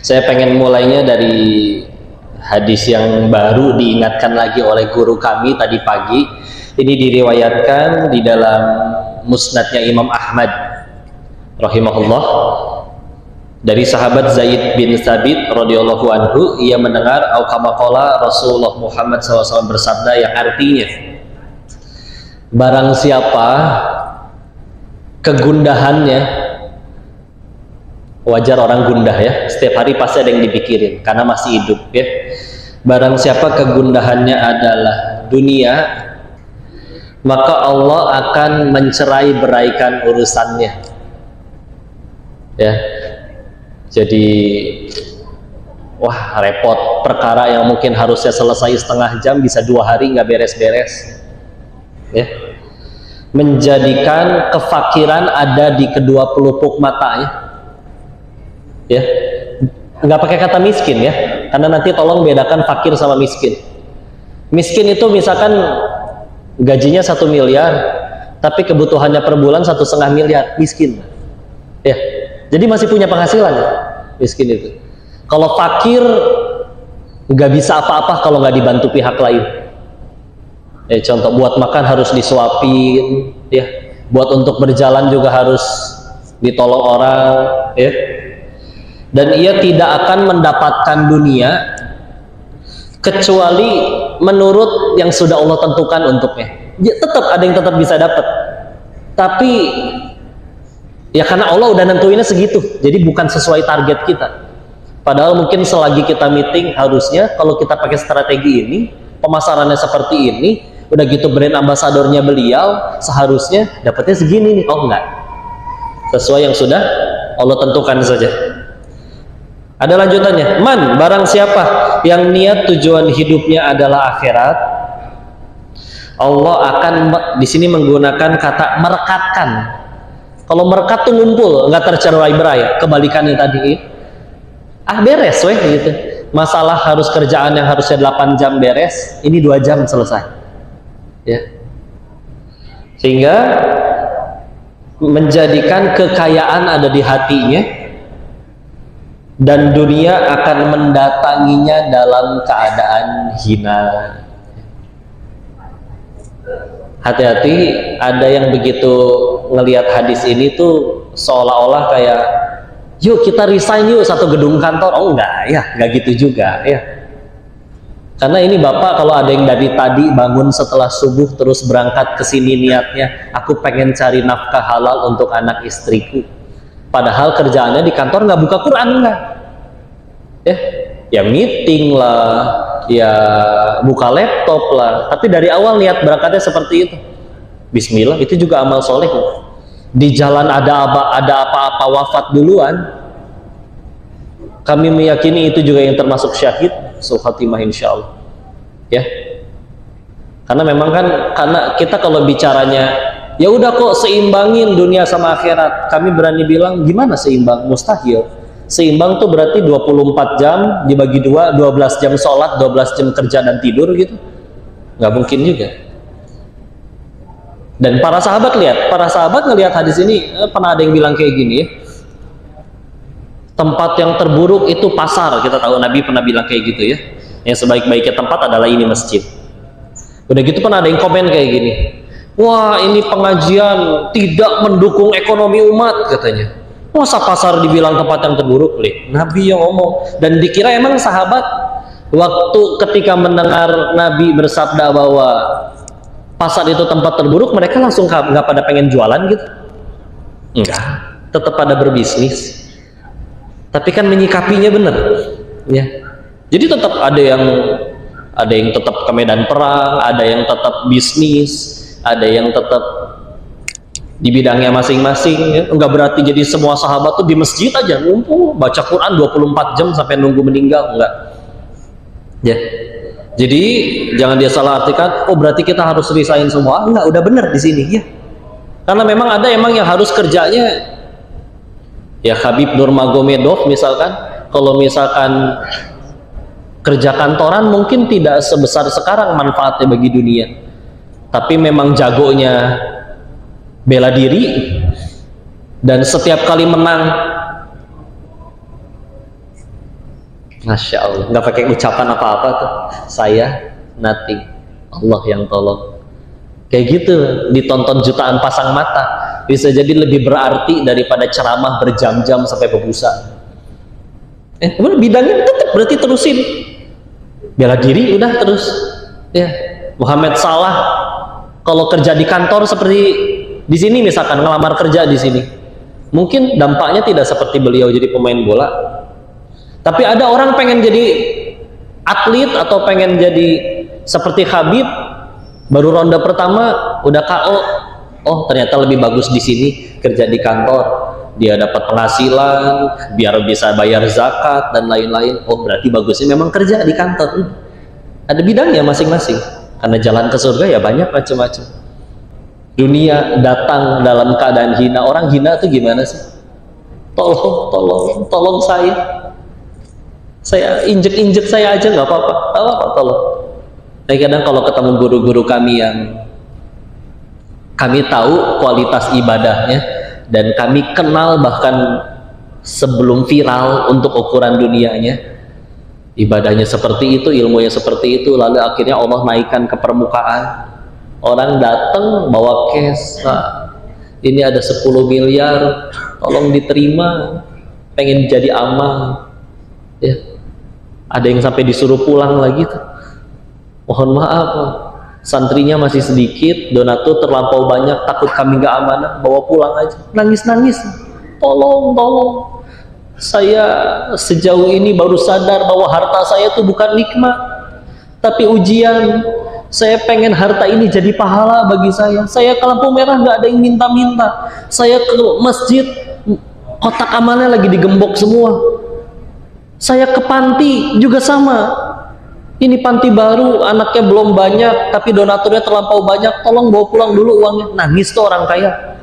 Saya pengen mulainya dari hadis yang baru diingatkan lagi oleh guru kami tadi pagi. Ini diriwayatkan di dalam musnadnya Imam Ahmad rahimahullah dari sahabat Zaid bin Thabit radhiyallahu anhu. Ia mendengar auqamaqala Rasulullah Muhammad SAW bersabda yang artinya, barang siapa kegundahannya, wajar orang gundah ya, setiap hari pasti ada yang dipikirin karena masih hidup ya. Barang siapa kegundahannya adalah dunia, maka Allah akan mencerai beraikan urusannya ya. Jadi wah repot, perkara yang mungkin harusnya selesai setengah jam bisa 2 hari nggak beres-beres ya. Menjadikan kefakiran ada di kedua pelupuk matanya ya, nggak pakai kata miskin ya, karena nanti tolong bedakan fakir sama miskin. Miskin itu misalkan gajinya 1 miliar tapi kebutuhannya per bulan 1,5 miliar, miskin ya. Jadi masih punya penghasilan ya, miskin itu. Kalau fakir nggak bisa apa-apa kalau nggak dibantu pihak lain ya. Contoh, buat makan harus disuapin ya, buat untuk berjalan juga harus ditolong orang ya. Dan ia tidak akan mendapatkan dunia kecuali menurut yang sudah Allah tentukan untuknya. Ya, tetap ada yang tetap bisa dapat, tapi ya karena Allah udah nentuinnya segitu, jadi bukan sesuai target kita. Padahal mungkin selagi kita meeting, harusnya kalau kita pakai strategi ini, pemasarannya seperti ini, udah gitu brand ambasadornya beliau, seharusnya dapatnya segini nih. Oh enggak, sesuai yang sudah Allah tentukan saja. Ada lanjutannya, man, barang siapa yang niat tujuan hidupnya adalah akhirat, Allah akan di sini menggunakan kata merekatkan. Kalau merekat tuh ngumpul, nggak tercerai-berai. Kebalikannya tadi, beres weh gitu. Masalah harus kerjaan yang harusnya 8 jam beres, ini 2 jam selesai. Ya. Sehingga menjadikan kekayaan ada di hatinya, dan dunia akan mendatanginya dalam keadaan hina. Hati-hati, ada yang begitu ngelihat hadis ini tuh seolah-olah kayak, yuk kita resign yuk satu gedung kantor. Oh enggak ya, enggak gitu juga ya. Karena ini bapak kalau ada yang dari tadi bangun setelah subuh terus berangkat ke sini niatnya, aku pengen cari nafkah halal untuk anak istriku. Padahal kerjaannya di kantor nggak buka Quran, enggak ya meeting lah, ya buka laptop lah, tapi dari awal niat berangkatnya seperti itu. Bismillah, itu juga amal soleh. Di jalan ada apa-apa wafat duluan, kami meyakini itu juga yang termasuk syahid Khatimah insya Allah ya. Karena memang kan, karena kita kalau bicaranya ya udah kok seimbangin dunia sama akhirat, kami berani bilang gimana seimbang? Mustahil. Seimbang tuh berarti 24 jam dibagi 2, 12 jam sholat, 12 jam kerja dan tidur gitu, nggak mungkin juga. Dan para sahabat ngelihat hadis ini, pernah ada yang bilang kayak gini ya, tempat yang terburuk itu pasar. Kita tahu Nabi pernah bilang kayak gitu ya, yang sebaik-baiknya tempat adalah ini masjid. Udah gitu pernah ada yang komen kayak gini, wah ini pengajian tidak mendukung ekonomi umat katanya. Masa pasar dibilang tempat yang terburuk? Nabi yang ngomong. Dan dikira emang sahabat waktu ketika mendengar Nabi bersabda bahwa pasar itu tempat terburuk, mereka langsung nggak pada pengen jualan gitu? Enggak, tetap pada berbisnis. Tapi kan menyikapinya bener ya. Jadi tetap ada yang tetap ke medan perang, ada yang tetap bisnis, ada yang tetap di bidangnya masing-masing ya. Enggak berarti jadi semua sahabat tuh di masjid aja ngumpul baca Quran 24 jam sampai nunggu meninggal, enggak ya. Jadi jangan dia salah artikan, oh berarti kita harus resign semua. Enggak, udah bener di sini ya. Karena memang ada yang harus kerjanya ya. Habib Nurmagomedov misalkan, kalau misalkan kerja kantoran mungkin tidak sebesar sekarang manfaatnya bagi dunia, tapi memang jagonya bela diri, dan setiap kali menang Masya Allah, nggak pakai ucapan apa-apa tuh, saya nothing, Allah yang tolong. Kayak gitu, ditonton jutaan pasang mata, bisa jadi lebih berarti daripada ceramah berjam-jam sampai berbusa. Bidangnya tetap berarti terusin, bela diri udah terus. Ya, Muhammad Salah kalau kerja di kantor seperti di sini misalkan ngelamar kerja di sini, mungkin dampaknya tidak seperti beliau jadi pemain bola. Tapi ada orang pengen jadi atlet atau pengen jadi seperti Habib, baru ronde pertama udah KO. Oh, ternyata lebih bagus di sini kerja di kantor. Dia dapat penghasilan, biar bisa bayar zakat dan lain-lain. Oh, berarti bagusnya memang kerja di kantor. Ada bidangnya masing-masing. Karena jalan ke surga ya banyak macam-macam. Dunia datang dalam keadaan hina. Orang hina itu gimana sih? Tolong saya injek saya aja nggak apa-apa, tolong. Tapi kadang kalau ketemu guru-guru kami yang kami tahu kualitas ibadahnya dan kami kenal bahkan sebelum viral untuk ukuran dunianya, ibadahnya seperti itu, ilmunya seperti itu, lalu akhirnya Allah naikkan ke permukaan. Orang datang bawa cash, ini ada 10 miliar, tolong diterima, pengen jadi amal. Ya. Ada yang sampai disuruh pulang lagi tuh. Mohon maaf, santrinya masih sedikit, donatur terlampau banyak, takut kami nggak amanah, bawa pulang aja. Nangis-nangis, tolong. Saya sejauh ini baru sadar bahwa harta saya itu bukan nikmat, tapi ujian. Saya pengen harta ini jadi pahala bagi saya. Saya ke lampu merah nggak ada yang minta-minta. Saya ke masjid, kotak amalnya lagi digembok semua. Saya ke panti juga sama. Ini panti baru, anaknya belum banyak, tapi donaturnya terlampau banyak. Tolong bawa pulang dulu uangnya. Nangis tuh orang kaya.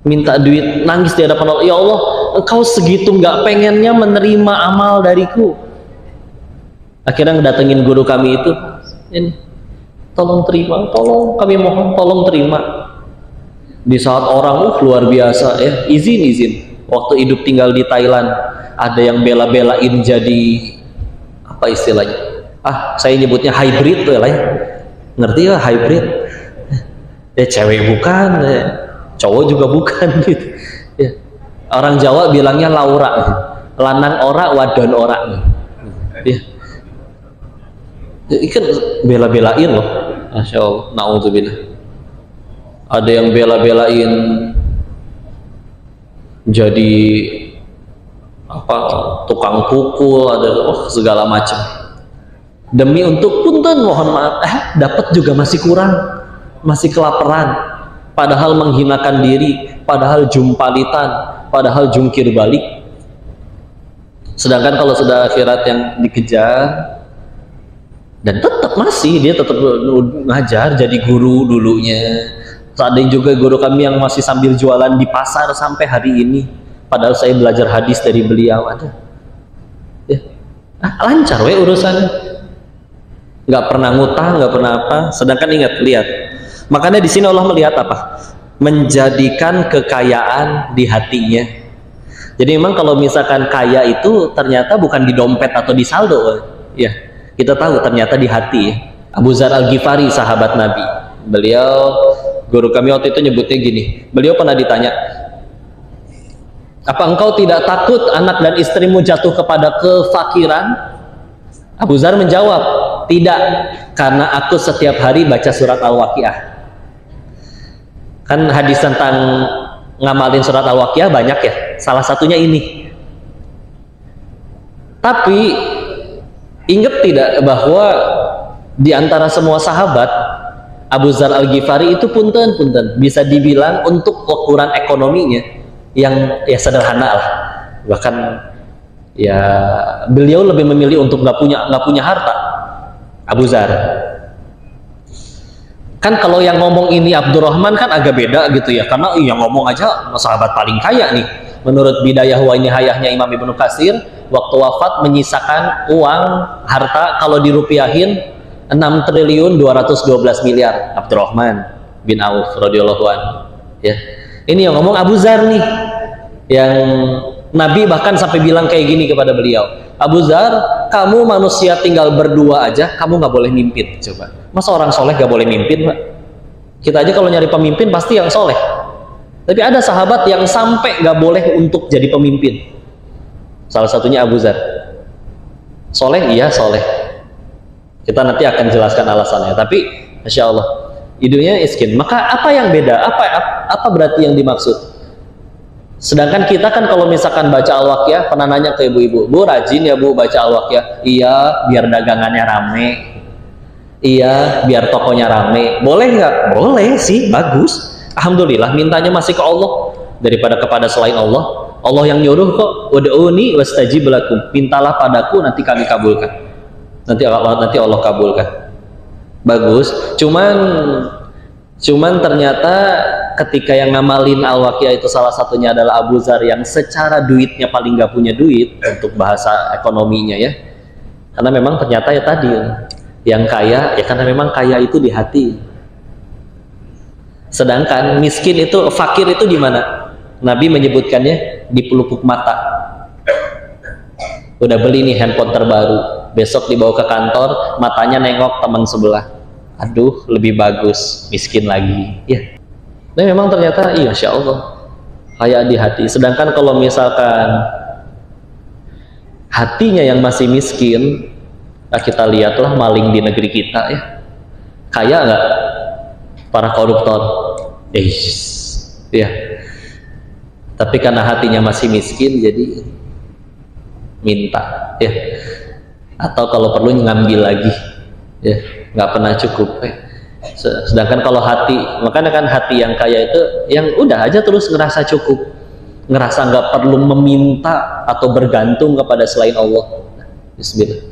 Minta duit, nangis di hadapan Allah. Ya Allah, Engkau segitu nggak pengennya menerima amal dariku. Akhirnya ngedatengin guru kami itu. Ini, tolong terima, tolong kami mohon, tolong terima. Di saat orang luar biasa, izin. Waktu hidup tinggal di Thailand, ada yang bela-belain jadi apa istilahnya? Saya nyebutnya hybrid tuh ya, ngerti ya hybrid? Ya cewek bukan, cowok juga bukan gitu. Ya. Orang Jawa bilangnya Laura, lanang ora, wadon ora. Ya. Ikan bela-belain loh, Masya Allah, na'udzubillah. Ada yang bela-belain jadi tukang pukul, ada segala macam demi untuk punten mohon maaf, dapat juga masih kurang, masih kelaparan, padahal menghinakan diri, padahal jumpalitan, padahal jungkir balik. Sedangkan kalau sudah akhirat yang dikejar, dan dia tetap ngajar jadi guru dulunya. Ada juga guru kami yang masih sambil jualan di pasar sampai hari ini, padahal saya belajar hadis dari beliau. Ada ya. Lancar urusannya, nggak pernah ngutang, nggak pernah apa. Sedangkan lihat, makanya di sini Allah melihat apa? Menjadikan kekayaan di hatinya. Jadi memang kalau misalkan kaya itu ternyata bukan di dompet atau di saldo, ya kita tahu ternyata di hati. Abu Dzar Al-Ghifari, sahabat Nabi, beliau guru kami waktu itu nyebutnya gini, beliau pernah ditanya, apa engkau tidak takut anak dan istrimu jatuh kepada kefakiran? Abu Dzar menjawab, tidak, karena aku setiap hari baca surat Al-Waqiah. Kan hadis tentang ngamalin surat Al-Waqiah banyak ya, salah satunya ini. Tapi ingat tidak bahwa di antara semua sahabat, Abu Dzar Al-Ghifari itu punten bisa dibilang untuk ukuran ekonominya yang ya sederhana lah, bahkan ya beliau lebih memilih untuk nggak punya harta. Abu Dzar kan kalau yang ngomong ini Abdurrahman kan agak beda gitu ya, karena yang ngomong aja sahabat paling kaya nih menurut Bidayah wa Nihayahnya Imam Ibnu Katsir, waktu wafat menyisakan uang harta kalau dirupiahin 6.212 miliar. Abdurrahman bin Auf radhiyallahu anhu. Ya. Ini yang ngomong Abu Dzar nih, yang Nabi bahkan sampai bilang kayak gini kepada beliau, Abu Dzar, kamu manusia tinggal berdua aja, kamu nggak boleh mimpin. Coba, masa orang soleh nggak boleh mimpin, Pak? Kita aja kalau nyari pemimpin pasti yang soleh. Tapi ada sahabat yang sampai nggak boleh untuk jadi pemimpin. Salah satunya Abu Dzar. Soleh, iya soleh. Kita nanti akan jelaskan alasannya. Tapi, Masya Allah, hidupnya miskin. Maka apa yang beda? Apa berarti yang dimaksud? Sedangkan kita kan kalau misalkan baca Al-Waqiah, pernah nanya ke ibu-ibu, Bu rajin ya Bu baca Al-Waqiah? Iya, biar dagangannya rame. Iya, biar tokonya rame. Boleh nggak? Boleh sih, bagus. Alhamdulillah, mintanya masih ke Allah daripada kepada selain Allah. Allah yang nyuruh kok, ud'uni wastajib lakum. Mintalah padaku, nanti kami kabulkan. Nanti Allah kabulkan. Bagus. Cuman ternyata ketika yang ngamalin Al-Waqiah itu salah satunya adalah Abu Dzar yang secara duitnya paling nggak punya duit untuk bahasa ekonominya ya. Karena memang ternyata ya tadi yang kaya ya karena memang kaya itu di hati. Sedangkan miskin itu, fakir itu di mana? Nabi menyebutkannya di pelupuk mata. Udah beli nih handphone terbaru, besok dibawa ke kantor, matanya nengok teman sebelah. Aduh, lebih bagus, miskin lagi. Ya. Nah, memang ternyata iya, Masya Allah, kaya di hati. Sedangkan kalau misalkan hatinya yang masih miskin, nah kita lihatlah maling di negeri kita ya. Kaya nggak? Para koruptor. Ya. Tapi karena hatinya masih miskin, jadi minta ya. Atau kalau perlu ngambil lagi ya, nggak pernah cukup ya. Sedangkan kalau hati, makanya kan hati yang kaya itu yang udah aja terus ngerasa cukup, ngerasa nggak perlu meminta atau bergantung kepada selain Allah. Bismillah.